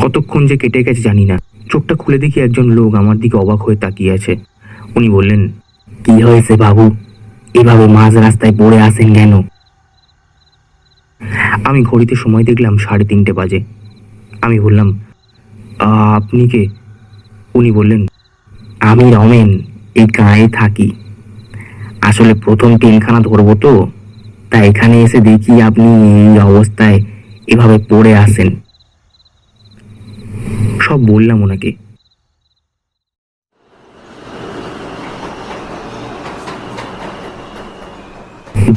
কতক্ষণ যে কেটে গেছে জানি না। চোখটা খুলে দেখি একজন লোক আমার দিকে অবাক হয়ে তাকিয়ে আছে। উনি বললেন, কি হয়েছে বাবু, এভাবে মাঝ রাস্তায় পড়ে আছেন কেন? আমি ঘড়িতে সময় দেখলাম 3:30 বাজে। আমি বললাম, আপনি কে? উনি বললেন, আমি রমেন, এই গাঁয়ে থাকি। আসলে প্রথম ট্রেনখানা ধরবো তো, তাই এখানে এসে দেখি আপনি এই অবস্থায় এভাবে পড়ে আছেন। সব বললাম ওনাকে।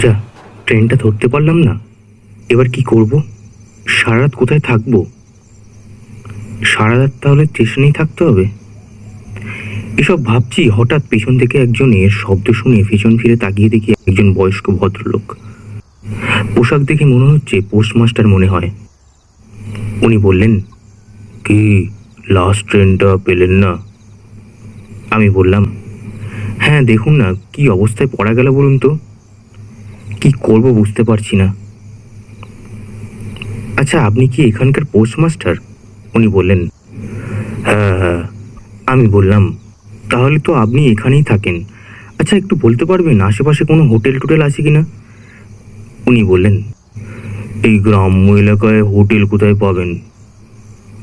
যা, ট্রেনটা ধরতে পারলাম না। এবার কি করব? সারা রাত কোথায় থাকবো? সারা রাত তাহলে স্টেশনেই থাকতে হবে। এসব ভাবছি, হঠাৎ পেছন থেকে একজনের শব্দ শুনে পেছন ফিরে তাকিয়ে দেখি একজন বয়স্ক ভদ্রলোক। পোশাক দেখে মনে হচ্ছে পোস্টমাস্টার মনে হয়। উনি বললেন, কি লাস্ট ট্রেনটা পেলেন না? আমি বললাম, হ্যাঁ, দেখুন না কি অবস্থায় পড়া গেল বলুন তো। কি করব বুঝতে পারছি না। আচ্ছা, আপনি কি এখানকার পোস্টমাস্টার? উনি বললেন, হ্যাঁ হ্যাঁ। আমি বললাম, তাহলে তো আপনি এখানেই থাকেন। আচ্ছা, একটু বলতে পারবেন আশেপাশে কোনো হোটেল টোটেল আছে কিনা? উনি বললেন, এই গ্রাম্য এলাকায় হোটেল কোথায় পাবেন?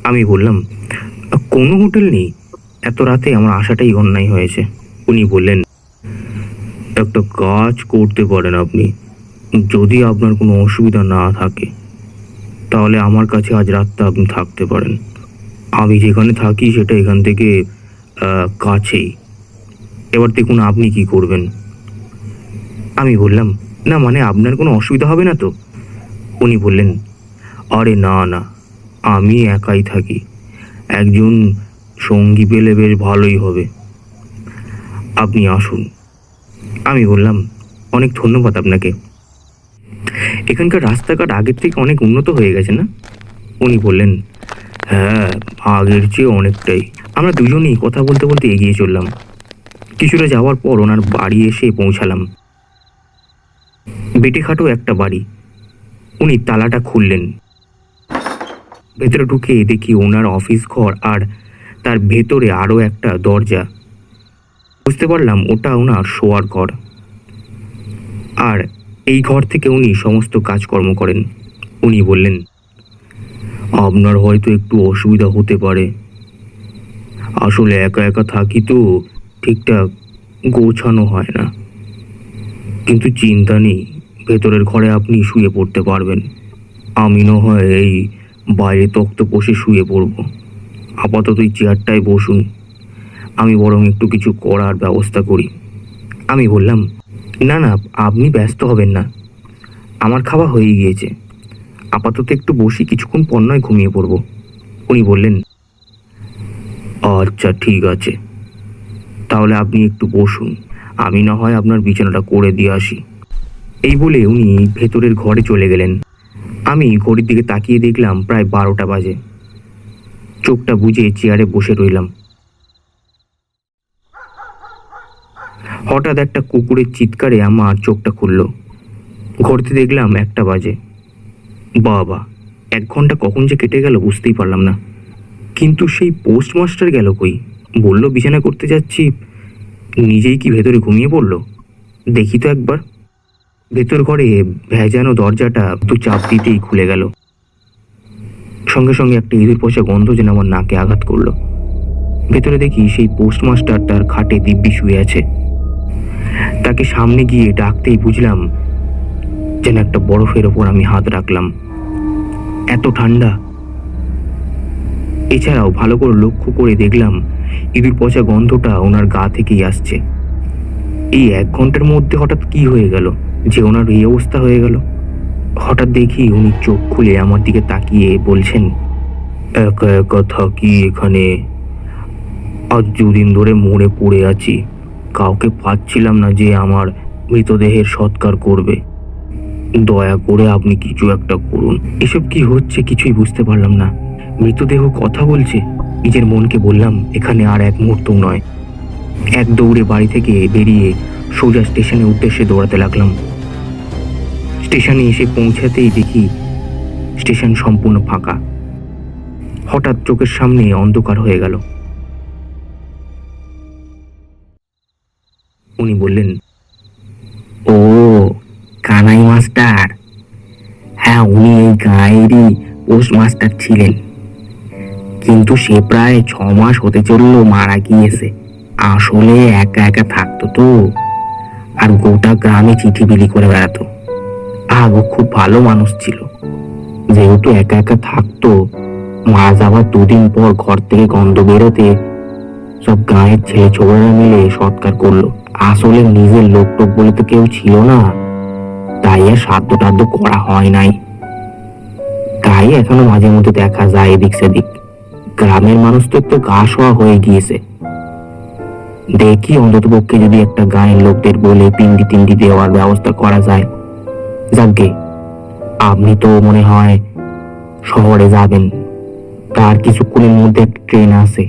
আমি বললাম, কোনো হোটেল নেই, এত রাতে আমার আসাটাই অন্যায় হয়েছে। উনি বললেন, একটা কাজ করতে পারেন আপনি, যদি আপনার কোনো অসুবিধা না থাকে তাহলে আমার কাছে আজ রাতটা আপনি থাকতে পারেন। আমি যেখানে থাকি সেটা এখান থেকে কাছেই। এবার দেখুন আপনি কি করবেন। আমি বললাম, না মানে আপনার কোনো অসুবিধা হবে না তো? উনি বললেন, আরে না না, আমি একাই থাকি, একজন সঙ্গী পেলে বেশ ভালোই হবে, আপনি আসুন। আমি বললাম, অনেক ধন্যবাদ আপনাকে। এখানকার রাস্তাঘাট আগের থেকে অনেক উন্নত হয়ে গেছে না? উনি বললেন, হ্যাঁ, আগের চেয়ে অনেকটাই। আমরা দুজনেই কথা বলতে বলতে এগিয়ে চললাম। কিছুটা যাওয়ার পর ওনার বাড়ি এসে পৌঁছালাম। বেটেখাটো একটা বাড়ি। উনি তালাটা খুললেন। ভেতরে ঢুকে দেখি ওনার অফিস ঘর, আর তার ভেতরে আরও একটা দরজা। বুঝতে পারলাম ওটা ওনার শোয়ার ঘর, আর এই ঘর থেকে উনি সমস্ত কাজকর্ম করেন। উনি বললেন, আপনার হয়তো একটু অসুবিধা হতে পারে, আসলে একা একা থাকি তো ঠিকঠাক গোছানো হয় না, কিন্তু চিন্তা নেই, ভেতরের ঘরে আপনি শুয়ে পড়তে পারবেন। আমি না হয় এই বাইরে তক্ত বসে শুয়ে পড়ব, আপাতত এই চেয়ারটায় বসুন, আমি বরং একটু কিছু করার ব্যবস্থা করি। আমি বললাম, না না, আপনি ব্যস্ত হবেন না, আমার খাওয়া হয়ে গিয়েছে, আপাতত একটু বসি, কিছুক্ষণ পর নয় ঘুমিয়ে পড়ব। উনি বললেন, আচ্ছা ঠিক আছে, তাহলে আপনি একটু বসুন, আমি না হয় আপনার বিছানাটা করে দিয়ে আসি। এই বলে উনি ভেতরের ঘরে চলে গেলেন। আমি ঘড়ির দিকে তাকিয়ে দেখলাম প্রায় 12টা বাজে। চোখটা বুজে চেয়ারে বসে রইলাম। হঠাৎ একটা কুকুরের চিৎকারে আমার চোখটা খুলল। ঘড়িতে দেখলাম 1টা বাজে। বাবা, 1 ঘন্টা কখন যে কেটে গেল বুঝতেই পারলাম না। কিন্তু সেই পোস্টমাস্টার গেল কই? বলল বিছানা করতে যাচ্ছি, নিজেই কি ভেতরে ঘুমিয়ে পড়ল? দেখি তো একবার। ভেতর ঘরে ভেজানো দরজাটা একটু চাপ দিতেই খুলে গেল। সঙ্গে সঙ্গে একটা ইঁদুর পচা গন্ধ যেন আমার নাকে আঘাত করলো। ভেতরে দেখি সেই পোস্টমাস্টার তার খাটে দিব্যি শুয়ে আছে। তাকে সামনে গিয়ে ডাকতেই বুঝলাম যেন একটা বরফের ওপর আমি হাত রাখলাম, এত ঠান্ডা। এছাড়াও ভালো করে লক্ষ্য করে দেখলাম ইঁদুর পচা গন্ধটা ওনার গা থেকেই আসছে। এই 1 ঘন্টার মধ্যে হঠাৎ কি হয়ে গেল যে ওনার এই অবস্থা হয়ে গেল? হঠাৎ দেখি উনি চোখ খুলে আমার দিকে তাকিয়ে বলছেন, একা একা থাকি এখানে, আজ 2 দিন ধরে মরে পড়ে আছি, কাউকে পাচ্ছিলাম না যে আমার মৃতদেহের সৎকার করবে, দয়া করে আপনি কিছু একটা করুন। এসব কি হচ্ছে কিছুই বুঝতে পারলাম না। মৃতদেহ কথা বলছে। নিজের মনকে বললাম এখানে আর 1 মুহূর্তও নয়। এক দৌড়ে বাড়ি থেকে বেরিয়ে সোজা স্টেশনের উদ্দেশ্যে দৌড়াতে লাগলাম। স্টেশনে এসে পৌঁছাতেই দেখি স্টেশন সম্পূর্ণ ফাঁকা। হঠাৎ চোখের সামনে অন্ধকার হয়ে গেল। উনি বললেন, ও কানাই মাস্টার, হ্যাঁ উনি এই গাঁয়েরই পোস্টমাস্টার ছিলেন, কিন্তু সে প্রায় 6 মাস হতে চললো মারা গিয়েছে। আসলে একা একা থাকতো তো, আর গোটা গ্রামে চিঠি বিলি করে বেড়াতো। ও খুব ভালো মানুষ ছিল। যেহেতু একা একা থাকতো, মারা যাওয়ার 2 দিন পর ঘর থেকে গন্ধ বেরোতে সব গাঁয়ের ছেলে ছোকরারা মিলে সৎকার করলো। আসলে নিজের লোক টোক বলে তো কেউ ছিল না, তাই আর সাধ্য টাধ্য করা হয় নাই। তাই এখনো মাঝে মধ্যে দেখা যায় এদিক সেদিক। গ্রামের মানুষ তো একটু গা শোয়া হয়ে গিয়েছে। দেখি অন্তত পক্ষে যদি একটা গাঁয়ের লোকদের বলে পিন্ডি টিন্ডি দেওয়ার ব্যবস্থা করা যায়। যাকগে, আপনি তো মনে হয় শহরে যাবেন, তার কিছুক্ষণের মধ্যে একটা ট্রেন আছে,